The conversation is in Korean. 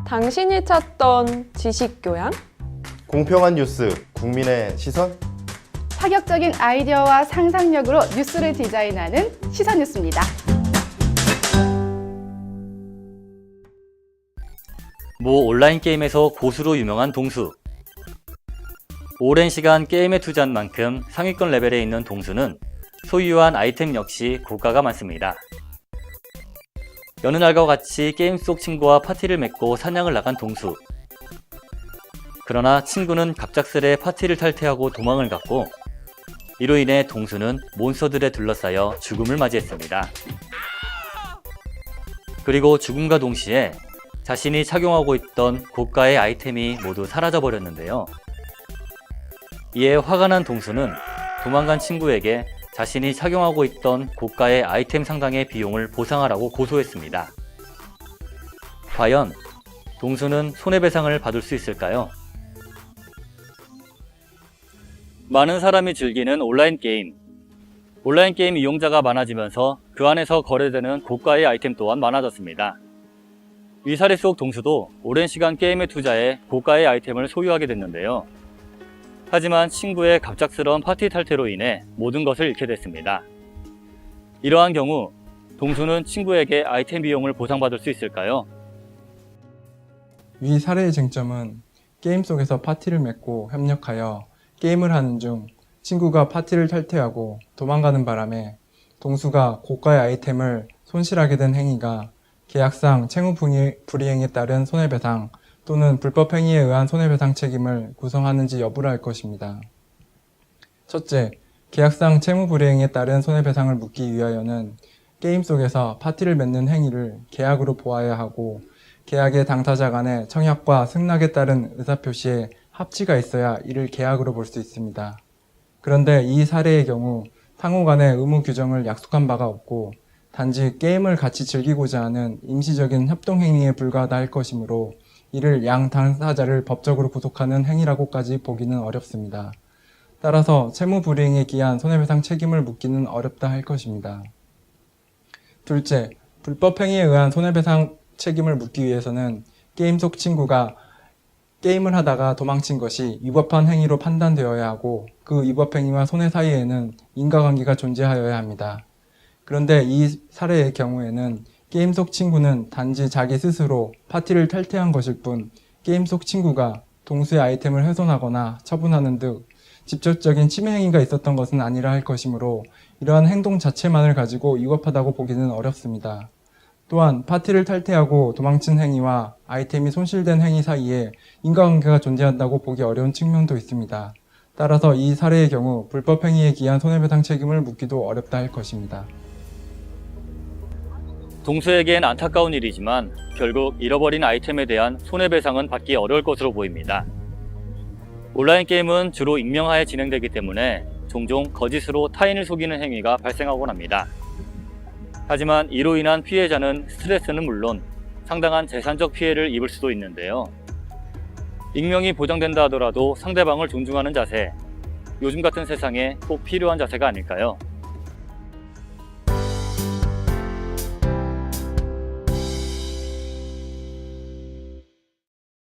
당신이 찾던 지식교양? 공평한 뉴스, 국민의 시선? 파격적인 아이디어와 상상력으로 뉴스를 디자인하는 시선뉴스입니다. 모 온라인 게임에서 고수로 유명한 동수. 오랜 시간 게임에 투자한 만큼 상위권 레벨에 있는 동수는 소유한 아이템 역시 고가가 많습니다. 여느 날과 같이 게임 속 친구와 파티를 맺고 사냥을 나간 동수. 그러나 친구는 갑작스레 파티를 탈퇴하고 도망을 갔고, 이로 인해 동수는 몬스터들에 둘러싸여 죽음을 맞이했습니다. 그리고 죽음과 동시에 자신이 착용하고 있던 고가의 아이템이 모두 사라져버렸는데요. 이에 화가 난 동수는 도망간 친구에게 자신이 착용하고 있던 고가의 아이템 상당의 비용을 보상하라고 고소했습니다. 과연 동수는 손해배상을 받을 수 있을까요? 많은 사람이 즐기는 온라인 게임. 온라인 게임 이용자가 많아지면서 그 안에서 거래되는 고가의 아이템 또한 많아졌습니다. 이 사례 속 동수도 오랜 시간 게임에 투자해 고가의 아이템을 소유하게 됐는데요. 하지만 친구의 갑작스러운 파티 탈퇴로 인해 모든 것을 잃게 됐습니다. 이러한 경우 동수는 친구에게 아이템 비용을 보상받을 수 있을까요? 위 사례의 쟁점은 게임 속에서 파티를 맺고 협력하여 게임을 하는 중 친구가 파티를 탈퇴하고 도망가는 바람에 동수가 고가의 아이템을 손실하게 된 행위가 계약상 채무 불이행에 따른 손해배상 또는 불법 행위에 의한 손해배상 책임을 구성하는지 여부를 알 것입니다. 첫째, 계약상 채무 불이행에 따른 손해배상을 묻기 위하여는 게임 속에서 파티를 맺는 행위를 계약으로 보아야 하고, 계약의 당사자 간의 청약과 승낙에 따른 의사표시에 합치가 있어야 이를 계약으로 볼 수 있습니다. 그런데 이 사례의 경우 상호 간의 의무 규정을 약속한 바가 없고, 단지 게임을 같이 즐기고자 하는 임시적인 협동행위에 불과하다 할 것이므로 이를 양 당사자를 법적으로 구속하는 행위라고까지 보기는 어렵습니다. 따라서 채무불이행에 기한 손해배상 책임을 묻기는 어렵다 할 것입니다. 둘째, 불법 행위에 의한 손해배상 책임을 묻기 위해서는 게임 속 친구가 게임을 하다가 도망친 것이 위법한 행위로 판단되어야 하고, 그 위법 행위와 손해 사이에는 인과관계가 존재하여야 합니다. 그런데 이 사례의 경우에는 게임 속 친구는 단지 자기 스스로 파티를 탈퇴한 것일 뿐, 게임 속 친구가 동수의 아이템을 훼손하거나 처분하는 등 직접적인 침해 행위가 있었던 것은 아니라 할 것이므로 이러한 행동 자체만을 가지고 위법하다고 보기는 어렵습니다. 또한 파티를 탈퇴하고 도망친 행위와 아이템이 손실된 행위 사이에 인과관계가 존재한다고 보기 어려운 측면도 있습니다. 따라서 이 사례의 경우 불법 행위에 기한 손해배상 책임을 묻기도 어렵다 할 것입니다. 동수에겐 안타까운 일이지만 결국 잃어버린 아이템에 대한 손해배상은 받기 어려울 것으로 보입니다. 온라인 게임은 주로 익명하에 진행되기 때문에 종종 거짓으로 타인을 속이는 행위가 발생하곤 합니다. 하지만 이로 인한 피해자는 스트레스는 물론 상당한 재산적 피해를 입을 수도 있는데요. 익명이 보장된다 하더라도 상대방을 존중하는 자세, 요즘 같은 세상에 꼭 필요한 자세가 아닐까요?